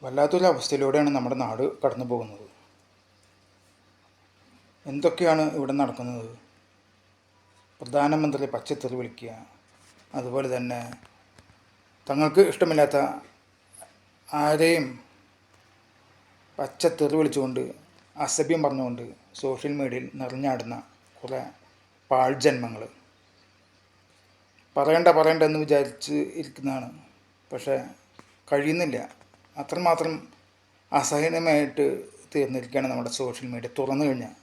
വല്ലാത്തൊരു അവസ്ഥയിലൂടെയാണ് നമ്മുടെ നാട് കടന്നു പോകുന്നത്. എന്തൊക്കെയാണ് ഇവിടെ നടക്കുന്നത്? പ്രധാനമന്ത്രി പച്ചത്തെറി വിളിക്കുക, അതുപോലെ തന്നെ തങ്ങൾക്ക് ഇഷ്ടമില്ലാത്ത ആരെയും പച്ചത്തെറി വിളിച്ചുകൊണ്ട് അസഭ്യം പറഞ്ഞുകൊണ്ട് സോഷ്യൽ മീഡിയയിൽ നിറഞ്ഞാടുന്ന കുറേ പാഴ്ജന്മങ്ങൾ. പറയണ്ട എന്ന് വിചാരിച്ച് ഇരിക്കുന്നതാണ്, പക്ഷേ കഴിയുന്നില്ല. അത്രമാത്രം അസഹനീയമായിട്ട് തീർന്നിരിക്കുകയാണ് നമ്മുടെ സോഷ്യൽ മീഡിയ തുറന്നു കഴിഞ്ഞാൽ.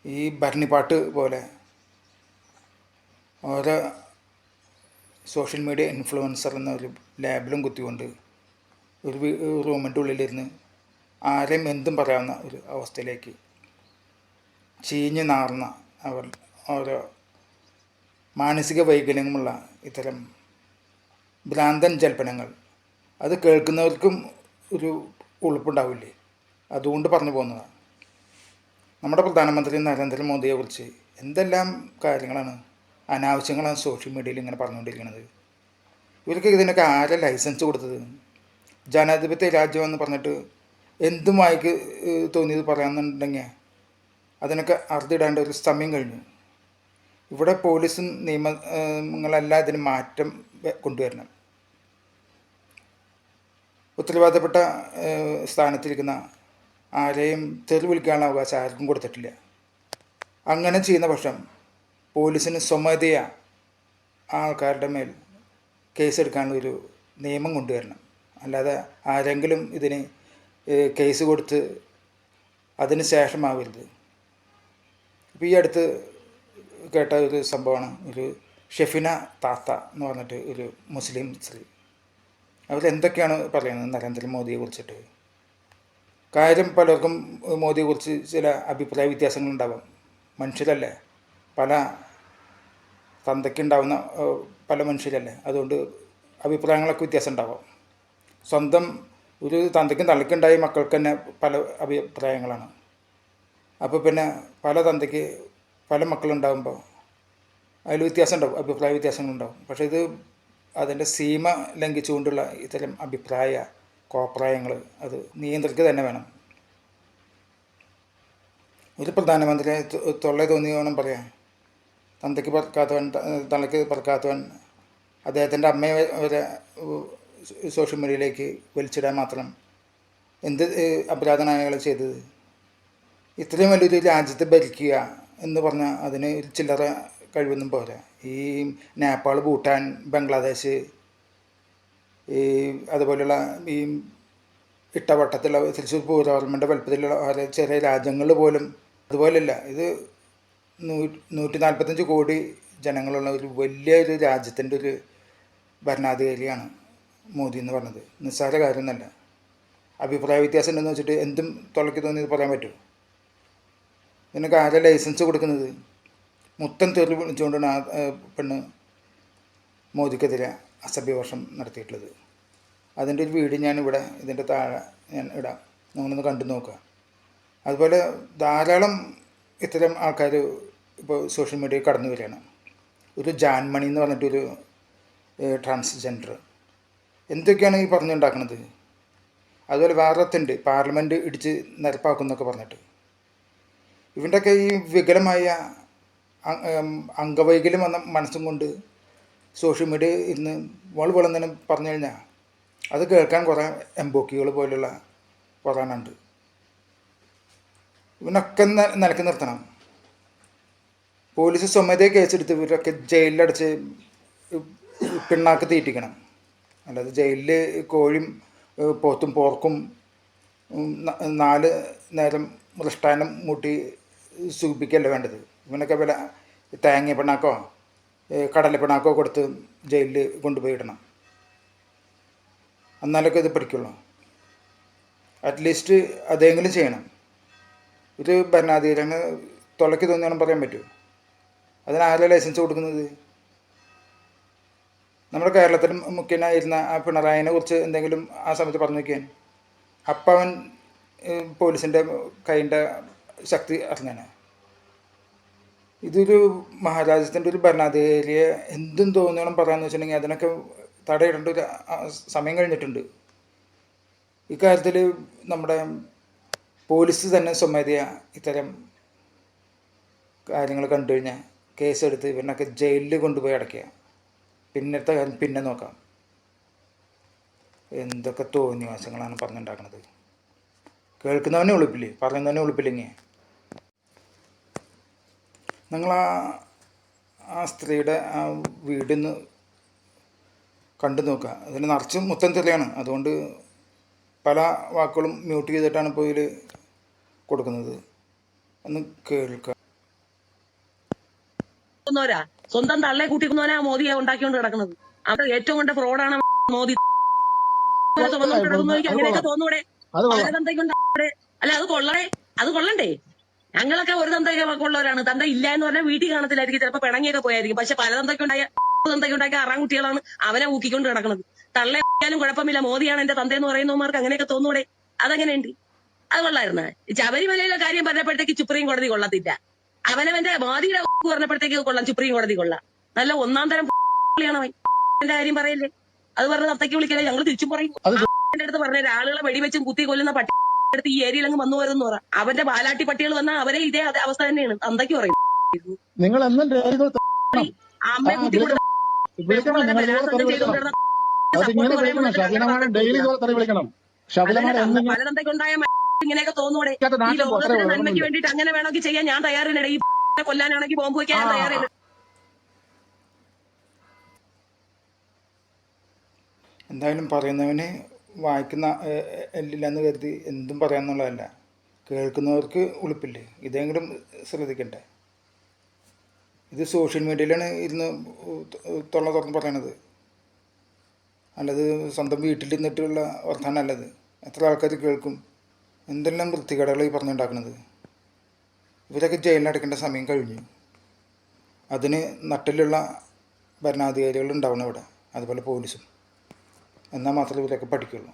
ഈ ഭരണിപ്പാട്ട് പോലെ ഓരോ സോഷ്യൽ മീഡിയ ഇൻഫ്ലുവൻസർ എന്ന ഒരു ലേബലും കുത്തിക്കൊണ്ട് ഒരു റൂമിൻ്റെ ഉള്ളിലിരുന്ന് ആരെയും എന്തും പറയാവുന്ന ഒരു അവസ്ഥയിലേക്ക് ചീഞ്ഞ് നാർന്ന അവർ ഓരോ മാനസിക വൈകല്യങ്ങളുമുള്ള ഇത്തരം ഭ്രാന്തൻ ജൽപ്പനങ്ങൾ, അത് കേൾക്കുന്നവർക്കും ഒരു ഉളുപ്പുണ്ടാവില്ലേ? അതുകൊണ്ട് പറഞ്ഞു പോകുന്നതാണ്. നമ്മുടെ പ്രധാനമന്ത്രി നരേന്ദ്രമോദിയെക്കുറിച്ച് എന്തെല്ലാം കാര്യങ്ങളാണ്, അനാവശ്യങ്ങളാണ് സോഷ്യൽ മീഡിയയിൽ ഇങ്ങനെ പറഞ്ഞുകൊണ്ടിരിക്കുന്നത്. ഇവർക്ക് ഇതിനൊക്കെ ആരെ ലൈസൻസ് കൊടുത്തത്? ജനാധിപത്യ രാജ്യമെന്ന് പറഞ്ഞിട്ട് എന്തും വായിക്ക് തോന്നിയത് പറയാമെന്നുണ്ടെങ്കിൽ അതിനൊക്കെ അറുതിടാണ്ട് ഒരു സമയം കഴിഞ്ഞു. ഇവിടെ പോലീസും നിയമങ്ങളെല്ലാം ഇതിന് മാറ്റം കൊണ്ടുവരണം. ഉത്തരവാദപ്പെട്ട സ്ഥാനത്തിരിക്കുന്ന ആരെയും തെറി വിളിക്കാനുള്ള അവകാശം ആർക്കും കൊടുത്തിട്ടില്ല. അങ്ങനെ ചെയ്യുന്ന പക്ഷം പോലീസിന് സ്വമേധയാ ആൾക്കാരുടെ മേൽ കേസെടുക്കാനുള്ളൊരു നിയമം കൊണ്ടുവരണം. അല്ലാതെ ആരെങ്കിലും ഇതിന് കേസ് കൊടുത്ത് അതിന് ശേഷമാവരുത്. ഇപ്പോൾ ഈ അടുത്ത് കേട്ട ഒരു സംഭവമാണ്, ഒരു ഷെഫിന താത്ത എന്ന് പറഞ്ഞിട്ട് ഒരു മുസ്ലിം സ്ത്രീ. അവരെന്തൊക്കെയാണ് പറയുന്നത് നരേന്ദ്രമോദിയെ കുറിച്ചിട്ട്? കാര്യം പലർക്കും മോദിയെക്കുറിച്ച് ചില അഭിപ്രായ വ്യത്യാസങ്ങളുണ്ടാവാം. മനുഷ്യരല്ലേ, പല തന്തയ്ക്കുണ്ടാവുന്ന പല മനുഷ്യരല്ലേ, അതുകൊണ്ട് അഭിപ്രായങ്ങളൊക്കെ വ്യത്യാസം ഉണ്ടാവാം. സ്വന്തം ഒരു തന്തയ്ക്കും തള്ളയ്ക്കുണ്ടായ മക്കൾക്ക് തന്നെ പല അഭിപ്രായങ്ങളാണ്. അപ്പോൾ പിന്നെ പല തന്തയ്ക്ക് പല മക്കളുണ്ടാകുമ്പോൾ അതിൽ വ്യത്യാസം ഉണ്ടാവും, അഭിപ്രായ വ്യത്യാസങ്ങളുണ്ടാവും. പക്ഷേ ഇത് അതിൻ്റെ സീമ ലംഘിച്ചുകൊണ്ടുള്ള ഇത്തരം അഭിപ്രായ കോപ്രായങ്ങൾ അത് നിയന്ത്രിക്കുക തന്നെ വേണം. ഒരു പ്രധാനമന്ത്രിയെ തൊള്ള തോന്നിയോണം പറയാം, തന്തയ്ക്ക് പറക്കാത്തവൻ തള്ളയ്ക്ക് പറക്കാത്തവൻ, അദ്ദേഹത്തിൻ്റെ അമ്മയെ വരെ സോഷ്യൽ മീഡിയയിലേക്ക് വലിച്ചിടാൻ മാത്രം എന്ത് അപരാധമാണ് അയാൾ ചെയ്തത്? ഇത്രയും വലിയൊരു രാജ്യത്തെ ഭരിക്കുക എന്ന് പറഞ്ഞാൽ അതിന് ഒരു ചില്ലറ കഴിവൊന്നും പോരാ. ഈ നേപ്പാൾ, ഭൂട്ടാൻ, ബംഗ്ലാദേശ്, ഈ അതുപോലെയുള്ള ഈ ഇട്ടവട്ടത്തിലുള്ള തൃശ്ശൂർ പൂരവർമ്മൻ്റെ വലുപ്പത്തിലുള്ള ഓരോ ചെറിയ രാജ്യങ്ങൾ പോലും അതുപോലെയല്ല. ഇത് 145 കോടി ജനങ്ങളുള്ള ഒരു വലിയൊരു രാജ്യത്തിൻ്റെ ഒരു ഭരണാധികാരിയാണ് മോദി എന്ന് പറഞ്ഞത്. നിസ്സാര കാര്യമൊന്നുമല്ല. അഭിപ്രായ വ്യത്യാസം ഉണ്ടെന്ന് വെച്ചിട്ട് എന്തും തൊള്ളയ്ക്ക് തോന്നിയത് പറയാൻ പറ്റുമോ? ഇതിനൊക്കെ ആരെ ലൈസൻസ് കൊടുക്കുന്നത്? മുത്തം തെറി വിളിച്ചുകൊണ്ടാണ് ആ പെണ്ണ് മോദിക്കെതിരെ അസഭ്യവർഷം നടത്തിയിട്ടുള്ളത്. അതിൻ്റെ ഒരു വീഡിയോ ഞാനിവിടെ ഇതിൻ്റെ താഴെ ഞാൻ ഇടാം, നിങ്ങളൊന്ന് കണ്ടു നോക്കുക. അതുപോലെ ധാരാളം ഇത്തരം ആൾക്കാർ ഇപ്പോൾ സോഷ്യൽ മീഡിയയിൽ കടന്നു വരികയാണ്. ഒരു ജാൻമണി എന്ന് പറഞ്ഞിട്ടൊരു ട്രാൻസ്ജെൻഡർ എന്തൊക്കെയാണ് ഈ പറഞ്ഞുണ്ടാക്കുന്നത്. അതുപോലെ വേറെത്തുണ്ട്, പാർലമെൻറ്റ് ഇടിച്ച് നിരപ്പാക്കും എന്നൊക്കെ പറഞ്ഞിട്ട്. ഇവൻ്റെയൊക്കെ ഈ വികലമായ അംഗവൈകല്യം വന്ന മനസ്സും കൊണ്ട് സോഷ്യൽ മീഡിയ ഇരുന്ന് വളവളെന്നു പറഞ്ഞു കഴിഞ്ഞാൽ അത് കേൾക്കാൻ കുറേ എംബോക്കികൾ പോലുള്ള കുറേ ഉണ്ട്. ഇവനൊക്കെ നിലക്ക് നിർത്തണം. പോലീസ് സ്വമേധയെ കേസെടുത്ത് ഇവരൊക്കെ ജയിലിലടച്ച് പിണ്ണാക്ക് തീറ്റിക്കണം. അല്ലാതെ ജയിലിൽ കോഴിയും പോത്തും പോർക്കും 4 നേരം മൃഷ്ടാനം മൂട്ടി സുഖിപ്പിക്കുകയല്ല വേണ്ടത്. ഇവനൊക്കെ വില തേങ്ങ പിണ്ണാക്കോ കടല പിണ്ണാക്കോ കൊടുത്ത് ജയിലിൽ കൊണ്ടുപോയി ഇടണം. എന്നാലൊക്കെ ഇത് പഠിക്കുള്ളൂ. അറ്റ്ലീസ്റ്റ് അതെങ്കിലും ചെയ്യണം. ഒരു ഭരണാധികാരിയാണ് തൊള്ളയ്ക്ക് തോന്നിയാലും പറയാൻ പറ്റുമോ? അതിനാരെ ലൈസൻസ് കൊടുക്കുന്നത്? നമ്മുടെ കേരളത്തിൽ മുഖ്യനായിരുന്ന ആ പിണറായിനെ കുറിച്ച് എന്തെങ്കിലും ആ സമയത്ത് പറഞ്ഞു നോക്കിയാൽ അപ്പം അവൻ പോലീസിൻ്റെ കൈൻ്റെ ശക്തി അറിഞ്ഞാണ്. ഇതൊരു മഹാരാജ്യത്തിൻ്റെ ഒരു ഭരണാധികാരിയെ എന്തും തോന്നണം പറയാമെന്ന് വെച്ചിട്ടുണ്ടെങ്കിൽ അതിനൊക്കെ തടയിടേണ്ട ഒരു സമയം കഴിഞ്ഞിട്ടുണ്ട്. ഇക്കാര്യത്തിൽ നമ്മുടെ പോലീസ് തന്നെ സ്വമേധയാ ഇത്തരം കാര്യങ്ങൾ കണ്ടു കഴിഞ്ഞാൽ കേസെടുത്ത് ഇവരിനൊക്കെ ജയിലിൽ കൊണ്ടുപോയി അടയ്ക്കുക. പിന്നത്തെ കാര്യം പിന്നെ നോക്കാം. എന്തൊക്കെ തോന്നിവാസങ്ങളാണ് പറഞ്ഞുണ്ടാക്കുന്നത്. കേൾക്കുന്നവനെ ഒളിപ്പില്ലേ, പറയുന്നവനെ ഒളിപ്പില്ലെങ്കിൽ. നിങ്ങൾ ആ സ്ത്രീയുടെ ആ വീടിന്ന് കണ്ടു നോക്കുക. അതിന് നിറച്ചും മുത്തം തെറിയാണ്. അതുകൊണ്ട് പല വാക്കുകളും മ്യൂട്ട് ചെയ്തിട്ടാണ് ഇപ്പോൾ ഇതിൽ കൊടുക്കുന്നത്. ഒന്ന് കേൾക്കുക. സ്വന്തം തള്ളെ കൂട്ടിക്കുന്നവനാ മോദിയെ ഉണ്ടാക്കിക്കൊണ്ട് കിടക്കുന്നത്. അവിടെ ഏറ്റവും കൊണ്ട് ഫ്രോഡാണ് മോദി. അങ്ങനെയൊക്കെ തോന്നൂടെ? അല്ല, അത് കൊള്ളണേ, അത് കൊള്ളണ്ടേ? ഞങ്ങളൊക്കെ ഒരു തന്തയ്ക്ക് ഉള്ളവരാണ്. തന്ത ഇല്ല എന്ന് പറഞ്ഞാൽ വീട്ടിൽ കാണത്തില്ലായിരിക്കും, ചിലപ്പോൾ പിണങ്ങിയൊക്കെ പോയായിരിക്കും. പക്ഷെ പല തന്തയ്ക്കുണ്ടാക്കിയ 6 കുട്ടികളാണ് അവനെ ഊക്കിക്കൊണ്ട് കിടക്കുന്നത്. തള്ളയാലും കുഴപ്പമില്ല, മോദിയാണ് എന്റെ തന്തയെന്ന് പറയുന്നവന്മാർക്ക് അങ്ങനെയൊക്കെ തോന്നൂടെ? അതെങ്ങനെയുണ്ട്? അത് കൊള്ളായിരുന്ന. ശബരിമലയിലെ കാര്യം പറഞ്ഞപ്പോഴത്തേക്ക് സുപ്രീം കോടതി കൊള്ളത്തില്ല. അവനവന്റെ മോദിയുടെ പറഞ്ഞപ്പോഴത്തേക്ക് കൊള്ളാം, സുപ്രീം കോടതി കൊള്ളാം. നല്ല ഒന്നാം തരം ാണ് എന്റെ കാര്യം പറയല്ലേ. അത് പറഞ്ഞ തത്തയ്ക്ക് വിളിക്കല്ലേ, ഞങ്ങൾ തിരിച്ചും പറയും. എന്റെ അടുത്ത് പറഞ്ഞ ആളുകളെ വെടിവെച്ചും കുത്തി കൊല്ലുന്ന പട്ടി അടുത്ത് ഈ ഏരിയയിലങ്ങ് വന്നു പോരെന്ന് പറ. അവന്റെ പാലാട്ടി പട്ടികൾ വന്നാൽ അവരെ ഇതേ അവസ്ഥ തന്നെയാണ്. തന്തയ്ക്ക് പറയും. നിങ്ങൾ അമ്മയെ കുത്തി കൊടുത്ത പലതന്തയ്ക്കുണ്ടായ ഇങ്ങനെയൊക്കെ തോന്നൂടെ? ഈ ലോകത്തിന്റെ നന്മയ്ക്ക് വേണ്ടിയിട്ട് അങ്ങനെ വേണമെങ്കിൽ ചെയ്യാൻ ഞാൻ തയ്യാറില്ല. ഈ കൊല്ലാനാണെങ്കിൽ ബോംബ് വയ്ക്കാൻ ഞാൻ തയ്യാറില്ല. എന്തായാലും പറയുന്നവന് വായിക്കുന്ന എല്ലില്ലെന്ന് കരുതി എന്തും പറയാമെന്നുള്ളതല്ല. കേൾക്കുന്നവർക്ക് ഉളുപ്പില്ലേ, ഇതെങ്കിലും ശ്രദ്ധിക്കണ്ടേ. ഇത് സോഷ്യൽ മീഡിയയിലാണ് ഇരുന്ന് തൊള്ള തുറന്ന് പറയണത്. അല്ലത് സ്വന്തം വീട്ടിലിരുന്നിട്ടുള്ള വർത്താനല്ലത്. എത്ര ആൾക്കാർ കേൾക്കും? എന്തെല്ലാം വൃത്തികേടുകൾ ഈ പറഞ്ഞുണ്ടാക്കുന്നത്. ഇവരൊക്കെ ജയിലിലടക്കേണ്ട സമയം കഴിഞ്ഞു. അതിന് നട്ടിലുള്ള ഭരണാധികാരികൾ ഉണ്ടാവണം ഇവിടെ, അതുപോലെ പോലീസും. എന്നാൽ മാത്രമേ ഇവരൊക്കെ പഠിക്കുള്ളൂ.